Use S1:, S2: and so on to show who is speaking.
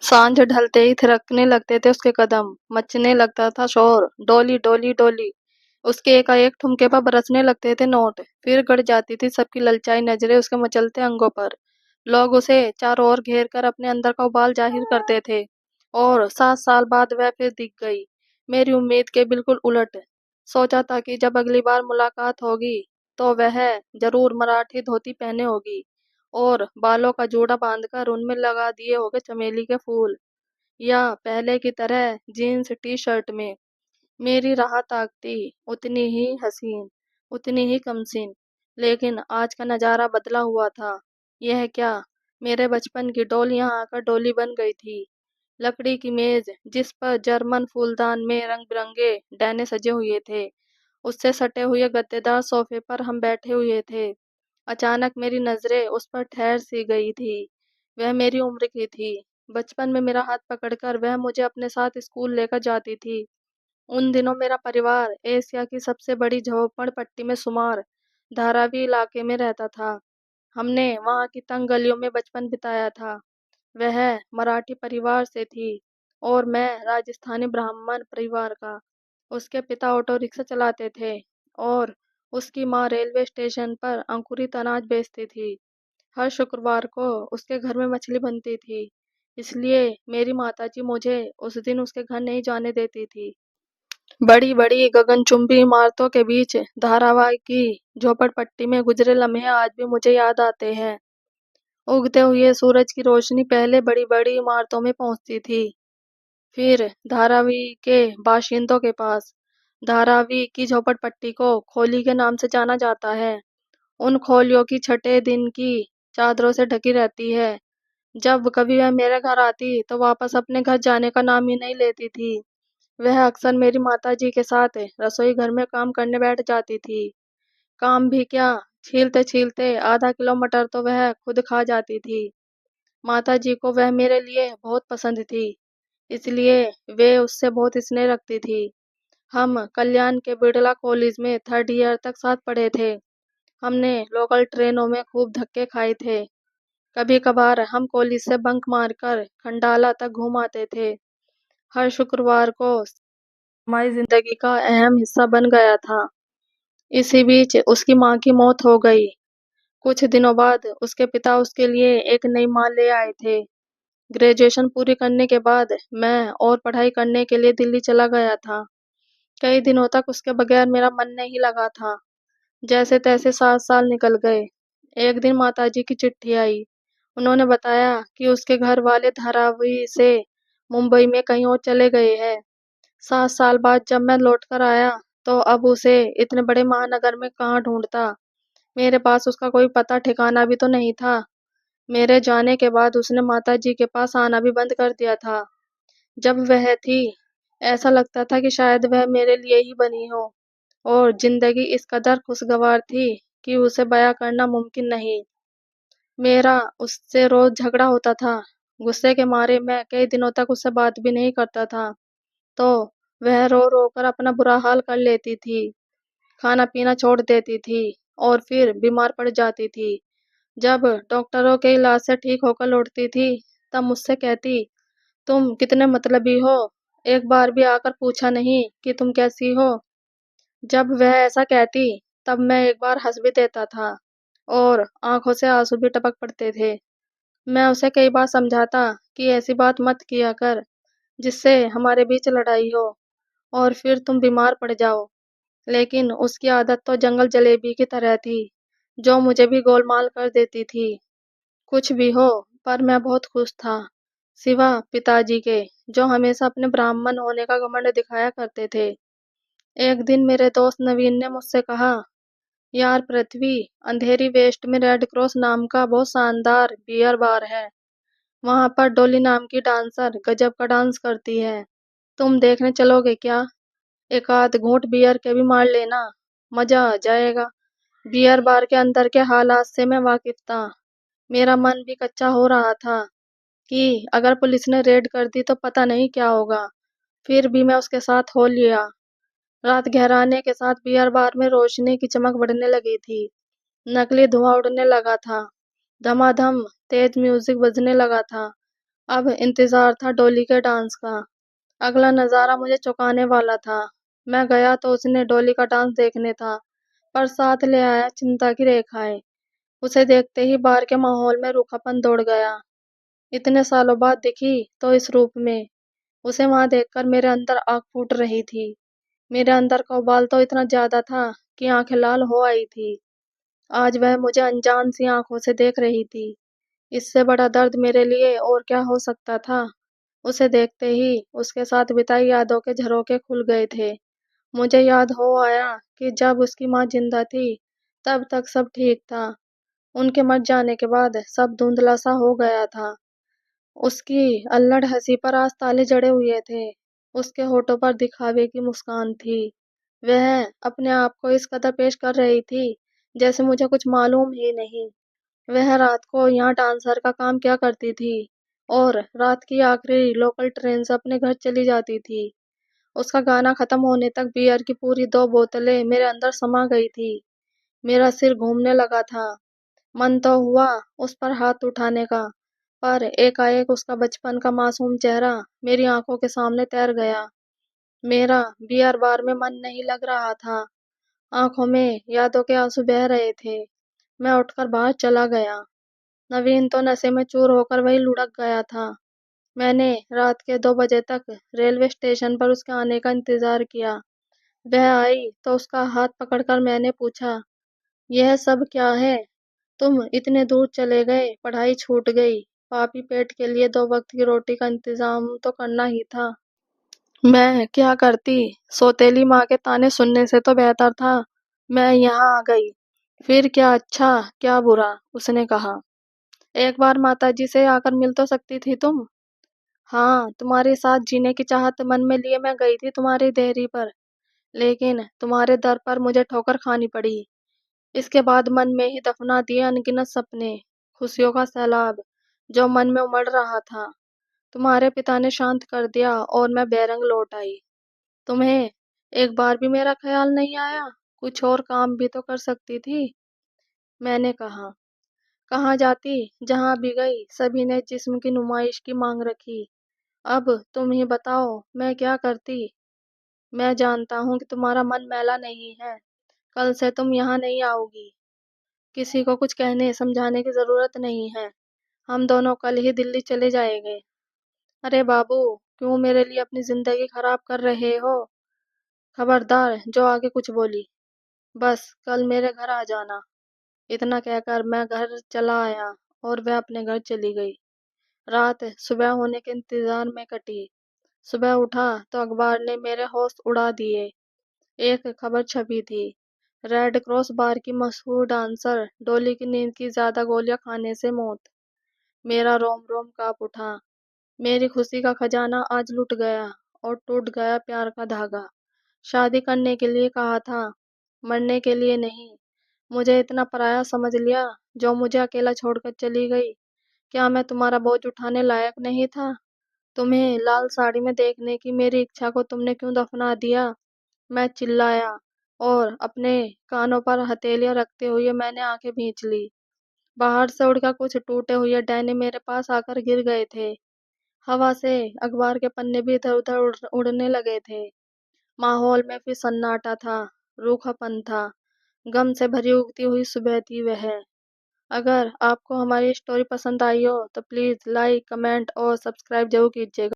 S1: सांझ ढलते ही थिरकने लगते थे उसके कदम, मचने लगता था शोर, डोली डोली डोली। उसके एकाएक ठुमके पर बरसने लगते थे नोट, फिर गड़ जाती थी सबकी ललचाई नजरें उसके मचलते अंगों पर। लोग उसे चारों ओर घेर कर अपने अंदर का उबाल जाहिर करते थे। और 7 साल बाद वह फिर दिख गई, मेरी उम्मीद के बिल्कुल उलट। सोचा था कि जब अगली बार मुलाकात होगी तो वह जरूर मराठी धोती पहने होगी और बालों का जूड़ा बांधकर उनमें लगा दिए होंगे चमेली के फूल, या पहले की तरह जीन्स टी शर्ट में मेरी राह ताकती, उतनी ही हसीन, उतनी ही कमसीन। लेकिन आज का नजारा बदला हुआ था। यह क्या, मेरे बचपन की डोल यहाँ आकर डोली बन गई थी। लकड़ी की मेज जिस पर जर्मन फूलदान में रंग बिरंगे डैने सजे हुए थे, उससे सटे हुए गद्देदार सोफे पर हम बैठे हुए थे। अचानक मेरी नजरें उस पर ठहर सी गई थी। वह मेरी उम्र की थी। बचपन में मेरा हाथ पकड़कर वह मुझे अपने साथ स्कूल लेकर जाती थी। उन दिनों मेरा परिवार एशिया की सबसे बड़ी झोपड़पट्टी में शुमार धारावी इलाके में रहता था। हमने वहाँ की तंग गलियों में बचपन बिताया था। वह मराठी परिवार से थी और मैं राजस्थानी ब्राह्मण परिवार का। उसके पिता ऑटो रिक्शा चलाते थे और उसकी माँ रेलवे स्टेशन पर अंकुरित अनाज बेचती थी। हर शुक्रवार को उसके घर में मछली बनती थी, इसलिए मेरी माताजी मुझे उस दिन उसके घर नहीं जाने देती थी। बड़ी बड़ी गगनचुंबी इमारतों के बीच धारावाही की झोपड़पट्टी में गुजरे लम्हे आज भी मुझे याद आते हैं। उगते हुए सूरज की रोशनी पहले बड़ी बड़ी इमारतों में पहुंचती थी, फिर धारावी के बाशिंदों के पास। धारावी की झोपड़पट्टी को खोली के नाम से जाना जाता है। उन खोलियों की छठे दिन की चादरों से ढकी रहती है। जब कभी वह मेरे घर आती तो वापस अपने घर जाने का नाम ही नहीं लेती थी। वह अक्सर मेरी माताजी के साथ रसोई घर में काम करने बैठ जाती थी। काम भी क्या, छीलते छीलते आधा किलो मटर तो वह खुद खा जाती थी। माताजी को वह मेरे लिए बहुत पसंद थी, इसलिए वे उससे बहुत स्नेह रखती थी। हम कल्याण के बिड़ला कॉलेज में 3rd ईयर तक साथ पढ़े थे। हमने लोकल ट्रेनों में खूब धक्के खाए थे। कभी कभार हम कॉलेज से बंक मारकर खंडाला तक घूम आते थे। हर शुक्रवार को हमारी जिंदगी का अहम हिस्सा बन गया था। इसी बीच उसकी माँ की मौत हो गई। कुछ दिनों बाद उसके पिता उसके लिए एक नई माँ ले आए थे। ग्रेजुएशन पूरी करने के बाद मैं और पढ़ाई करने के लिए दिल्ली चला गया था। कई दिनों तक उसके बगैर मेरा मन नहीं लगा था। जैसे तैसे 7 साल निकल गए। एक दिन माताजी की चिट्ठी आई। उन्होंने बताया कि उसके घर वाले धारावी से मुंबई में कहीं और चले गए हैं। 7 साल बाद जब मैं लौट कर आया तो अब उसे इतने बड़े महानगर में कहाँ ढूंढता। मेरे पास उसका कोई पता ठिकाना भी तो नहीं था। मेरे जाने के बाद उसने माताजी के पास आना भी बंद कर दिया था। जब वह थी, ऐसा लगता था कि शायद वह मेरे लिए ही बनी हो, और जिंदगी इस कदर खुशगवार थी कि उसे बयां करना मुमकिन नहीं। मेरा उससे रोज झगड़ा होता था। गुस्से के मारे मैं कई दिनों तक उससे बात भी नहीं करता था। तो वह रो रो कर अपना बुरा हाल कर लेती थी, खाना पीना छोड़ देती थी और फिर बीमार पड़ जाती थी। जब डॉक्टरों के इलाज से ठीक होकर लौटती थी तब मुझसे कहती, तुम कितने मतलबी हो, एक बार भी आकर पूछा नहीं कि तुम कैसी हो। जब वह ऐसा कहती तब मैं एक बार हंस भी देता था और आंखों से आंसू भी टपक पड़ते थे। मैं उसे कई बार समझाता कि ऐसी बात मत किया कर जिससे हमारे बीच लड़ाई हो और फिर तुम बीमार पड़ जाओ। लेकिन उसकी आदत तो जंगल जलेबी की तरह थी, जो मुझे भी गोलमाल कर देती थी। कुछ भी हो, पर मैं बहुत खुश था, सिवा पिताजी के, जो हमेशा अपने ब्राह्मण होने का घमंड दिखाया करते थे। एक दिन मेरे दोस्त नवीन ने मुझसे कहा, यार पृथ्वी, अंधेरी वेस्ट में रेड क्रॉस नाम का बहुत शानदार बियर बार है। वहां पर डोली नाम की डांसर गजब का डांस करती है। तुम देखने चलोगे क्या? एक आध घूंट बियर के भी मार लेना, मजा आ जाएगा। बियर बार के अंदर के हालात से मैं वाकिफ था। मेरा मन भी कच्चा हो रहा था कि अगर पुलिस ने रेड कर दी तो पता नहीं क्या होगा। फिर भी मैं उसके साथ हो लिया। रात गहराने के साथ बियर बार में रोशनी की चमक बढ़ने लगी थी। नकली धुआं उड़ने लगा था। धमाधम तेज म्यूजिक बजने लगा था। अब इंतजार था डॉली के डांस का। अगला नजारा मुझे चौंकाने वाला था। मैं गया तो उसने डॉली का डांस देखने था, पर साथ ले आया चिंता की रेखाएं। उसे देखते ही बाहर के माहौल में रूखापन दौड़ गया। इतने सालों बाद दिखी तो इस रूप में। उसे वहां देखकर मेरे अंदर आग फूट रही थी। मेरे अंदर का उबाल तो इतना ज्यादा था कि आंखें लाल हो आई थी। आज वह मुझे अनजान सी आंखों से देख रही थी। इससे बड़ा दर्द मेरे लिए और क्या हो सकता था। उसे देखते ही उसके साथ बिताई यादों के झरोखे खुल गए थे। मुझे याद हो आया कि जब उसकी माँ जिंदा थी तब तक सब ठीक था। उनके मर जाने के बाद सब धुंधला सा हो गया था। उसकी अल्लड़ हंसी पर आज ताले जड़े हुए थे। उसके होठों पर दिखावे की मुस्कान थी। वह अपने आप को इस कदर पेश कर रही थी जैसे मुझे कुछ मालूम ही नहीं। वह रात को यहाँ डांसर का काम क्या करती थी और रात की आखिरी लोकल ट्रेन से अपने घर चली जाती थी। उसका गाना खत्म होने तक बियर की पूरी 2 बोतलें मेरे अंदर समा गई थी। मेरा सिर घूमने लगा था। मन तो हुआ उस पर हाथ उठाने का, पर एकाएक उसका बचपन का मासूम चेहरा मेरी आंखों के सामने तैर गया। मेरा बियर बार में मन नहीं लग रहा था। आंखों में यादों के आंसू बह रहे थे। मैं उठकर बाहर चला गया। नवीन तो नशे में चूर होकर वही लुढ़क गया था। मैंने रात के 2 बजे तक रेलवे स्टेशन पर उसके आने का इंतजार किया। वह आई तो उसका हाथ पकड़कर मैंने पूछा, यह सब क्या है? तुम इतने दूर चले गए, पढ़ाई छूट गई। पापी पेट के लिए 2 वक्त की रोटी का इंतजाम तो करना ही था। मैं क्या करती? सौतेली माँ के ताने सुनने से तो बेहतर था मैं यहाँ आ गई। फिर क्या अच्छा क्या बुरा, उसने कहा। एक बार माताजी से आकर मिल तो सकती थी तुम। हाँ, तुम्हारे साथ जीने की चाहत मन में लिए मैं गई थी तुम्हारी देहरी पर, लेकिन तुम्हारे दर पर मुझे ठोकर खानी पड़ी। इसके बाद मन में ही दफना दिए अनगिनत सपने, खुशियों का सैलाब जो मन में उमड़ रहा था। तुम्हारे पिता ने शांत कर दिया और मैं बेरंग लौट आई। तुम्हें एक बार भी मेरा ख्याल नहीं आया? कुछ और काम भी तो कर सकती थी, मैंने कहा। कहाँ जाती? जहाँ भी गई सभी ने जिस्म की नुमाइश की मांग रखी। अब तुम ही बताओ मैं क्या करती? मैं जानता हूँ कि तुम्हारा मन मैला नहीं है। कल से तुम यहाँ नहीं आओगी। किसी को कुछ कहने समझाने की जरूरत नहीं है। हम दोनों कल ही दिल्ली चले जाएंगे। अरे बाबू, क्यों मेरे लिए अपनी जिंदगी खराब कर रहे हो? खबरदार जो आगे कुछ बोली। बस कल मेरे घर आ जाना। इतना कहकर मैं घर चला आया और वह अपने घर चली गई। रात सुबह होने के इंतजार में कटी। सुबह उठा तो अखबार ने मेरे होश उड़ा दिए। एक खबर छपी थी, रेड क्रॉस बार की मशहूर डांसर डॉली की नींद की ज्यादा गोलियां खाने से मौत। मेरा रोम रोम कांप उठा। मेरी खुशी का खजाना आज लुट गया और टूट गया प्यार का धागा। शादी करने के लिए कहा था, मरने के लिए नहीं। मुझे इतना पराया समझ लिया, जो मुझे अकेला छोड़कर चली गई। क्या मैं तुम्हारा बोझ उठाने लायक नहीं था? तुम्हें लाल साड़ी में देखने की मेरी इच्छा को तुमने क्यों दफना दिया? मैं चिल्लाया और अपने कानों पर हथेलियां रखते हुए मैंने आंखें भींच ली। बाहर से उड़कर कुछ टूटे हुए डैने मेरे पास आकर गिर गए थे। हवा से अखबार के पन्ने भी इधर उधर उड़ने लगे थे। माहौल में फिर सन्नाटा था, रूखापन था। गम से भरी उगती हुई सुबह थी वह। अगर आपको हमारी स्टोरी पसंद आई हो तो प्लीज लाइक, कमेंट और सब्सक्राइब जरूर कीजिएगा।